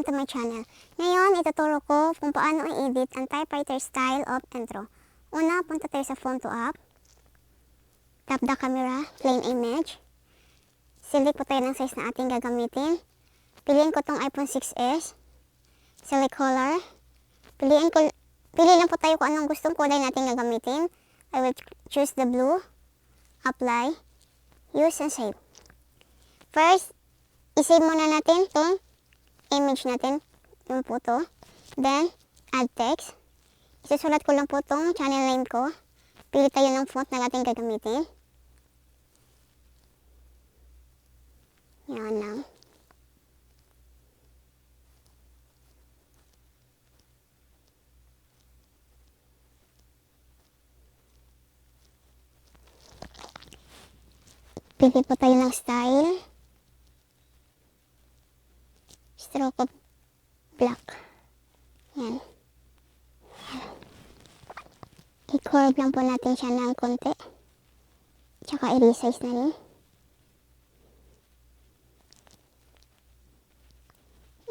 welcome to my channel. Ngayon, ituturo ko kung paano i-edit ang typewriter style of intro. Una, punta tayo sa phone to app. Tap the camera, plain image. Select po tayo ng size na ating gagamitin. Piliin ko tong iPhone 6s. Select color. Pili lang po tayo kung anong gustong kulay natin gagamitin. I will choose the blue. Apply. Use and save. First, i-save muna natin itong image natin, yung photo. Then, add text. Isusulat ko lang po itong channel name ko. Pili tayo ng font na natin gagamitin. Yan lang. Pili po tayo ng style. Stroke of black. Yan. I-curve lang po natin siya ng konti. Tsaka i-resize na rin.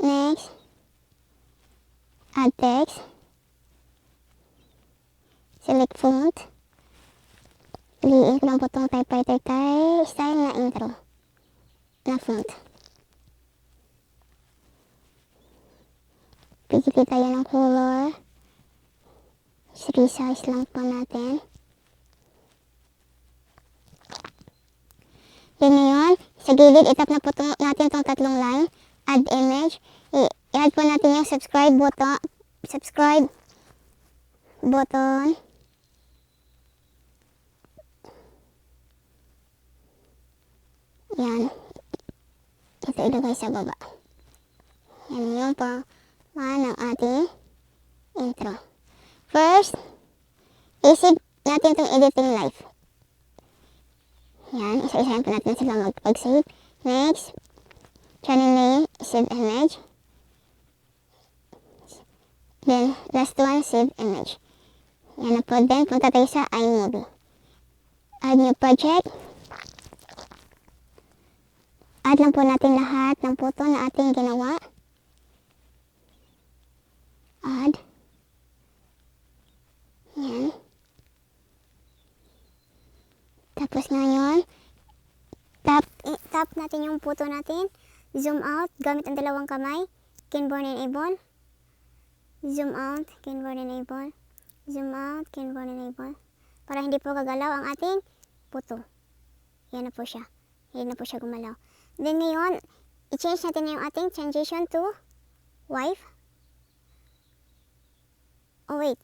Next, add text. Select font. Piliin ko lang po itong typewriter style na intro na font. Pili tayo ng color. Resize lang po natin. Yan ngayon, sa gilid, itap na po natin itong tatlong line. Add image. I-add po natin yung subscribe button. Yan. Ito ilagay sa baba. Yan yung po ng ating intro. First, isip natin itong editing live. Yan, isa-isahin po natin sila mag-save. Next, channel name, save image. Then, last one, save image. Yan na po. Then, punta tayo sa iMovie. Add new project. Add lang po natin lahat ng photo na ating ginawa. Add. Yan. Tapos ngayon, tap natin yung photo natin. Zoom out gamit ang dalawang kamay. Keyboard enable. Zoom out, keyboard enable. Zoom out, keyboard enable. Para hindi po gagalaw ang ating photo. Yan na po siya. Yan na po siya gumalaw. Then ngayon, i-change natin yung ating transition to wife. Oh wait.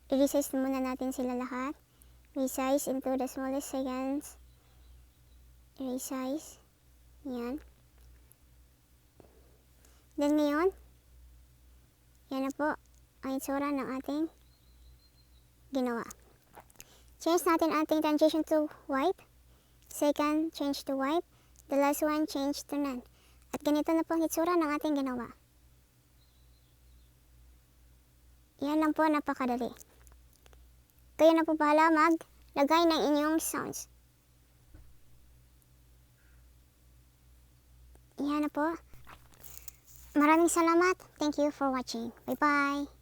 I-resize muna natin sila lahat. Resize into the smallest seconds. Resize. Yan. Then ngayon, yan na po ang itsura ng ating ginawa. Change natin ating transition to white. Second, change to white. The last one, change to none. At ganito na po ang itsura ng ating ginawa. Yan lang po, napakadali. Kayo na po bahala maglagay ng inyong sounds. Yan na po. Maraming salamat. Thank you for watching. Bye-bye.